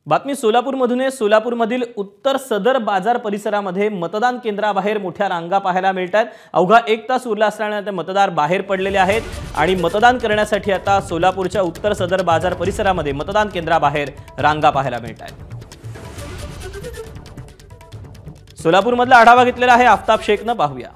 बातमी सोलापूरमधून आहे। सोलापूरमधील उत्तर सदर बाजार परिसरामध्ये मतदान केंद्राबाहेर मोठ्या रांगा पाहायला मिळतात। अवघा 1 तास उरला असल्याने आता मतदार बाहेर पडलेले आहेत आणि मतदान करण्यासाठी आता सोलापूरच्या उत्तर सदर बाजार परिसरामध्ये मतदान केंद्राबाहेर रांगा पाहायला मिळतात। सोलापूरमधला आढावा घेतलेला आहे आफताब शेखने, पाहूया।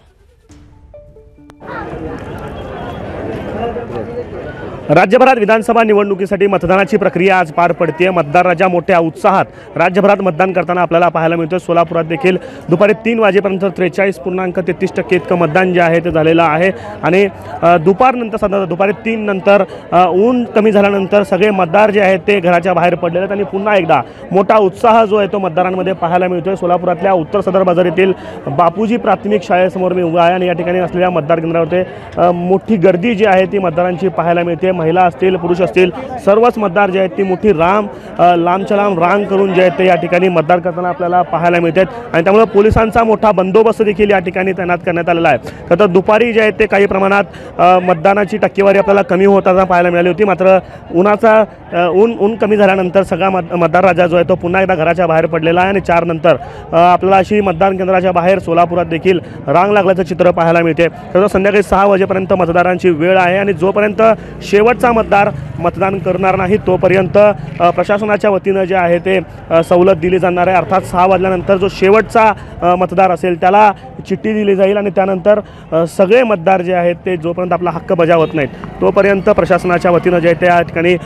राज्यभरात विधानसभा निवडणुकीसाठी मतदानाची प्रक्रिया आज पार पडते। मतदारांच्या मोठ्या उत्साहात राज्यभरात मतदान करताना आपल्याला पाहायला मिळतं। सोलापुरात देखील दुपारी 3 वाजेपर्यंत 43.33% इतकं मतदान जे आहे ते झालेलं आहे आणि दुपारनंतर साधारण दुपारी 3 नंतर ऊन कमी झाल्यानंतर सगळे मतदार जे आहेत ते घराच्या बाहेर पडलेले आहेत आणि पुन्हा एकदा मोठा उत्साह जो आहे तो मतदारांमध्ये पाहायला मिळतोय। सोलापुरातल्या उत्तर सदर बाजार येथील बापूजी प्राथमिक शाळेसमोर मी उभा आहे आणि या ठिकाणी असलेल्या मतदार केंद्रावर मोठी गर्दी जी आहे ती मतदारांची पाहायला मिळते। महिला असतील, पुरुष असतील, सर्वच मतदार जे आहेत ती मोठी लांबच्या लांब रांग करून जे आहेत ते या ठिकाणी मतदान करताना आपल्याला पाहायला मिळतात आणि त्यामुळे पोलिसांचा मोठा बंदोबस्त देखील या ठिकाणी तैनात करण्यात आलेला आहे। तर दुपारी जे आहेत ते काही प्रमाणात मतदानाची टक्केवारी आपल्याला कमी होताना पाहायला मिळाली होती, मात्र ऊन कमी झाल्यानंतर सगळा मतदार राजा जो आहे तो पुन्हा एकदा घराच्या बाहेर पडलेला आहे आणि 4 नंतर आपल्याला अशी मतदान केंद्राच्या बाहेर सोलापुरात देखील रांग लागल्याचं चित्र पाहायला मिळते। तर संध्याकाळी 6 वाजेपर्यंत मतदारांची वेळ आहे आणि जोपर्यंत शेवटचा मतदार मतदान करणार नाही तोपर्यंत प्रशासनाच्या वतीनं जे आहे ते सवलत दिली जाणार आहे। अर्थात 6 वाजल्यानंतर जो शेवटचा मतदार असेल त्याला चिठ्ठी दिली जाईल आणि त्यानंतर सगळे मतदार जे आहेत ते जोपर्यंत आपला हक्क बजावत नाहीत तोपर्यंत प्रशासनाच्या वतीनं जे आहे त्या ठिकाणी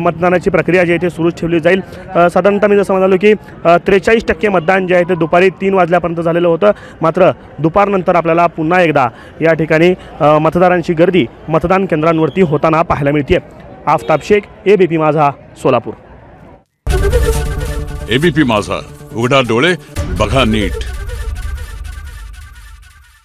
मतदानाची प्रक्रिया जी आहे ते सुरूच ठेवली जाईल। साधारणतः मी जसं म्हणालो की 43% मतदान जे आहे ते दुपारी 3 वाजल्यापर्यंत झालेलं होतं, मात्र दुपारनंतर आपल्याला पुन्हा एकदा या ठिकाणी मतदारांची गर्दी मतदान केंद्रांवरती होताना पाहायला मिळते। आफताब शेख, एबीपी माझा, सोलापूर। एबीपी माझा, उघडा डोळे बघा नीट।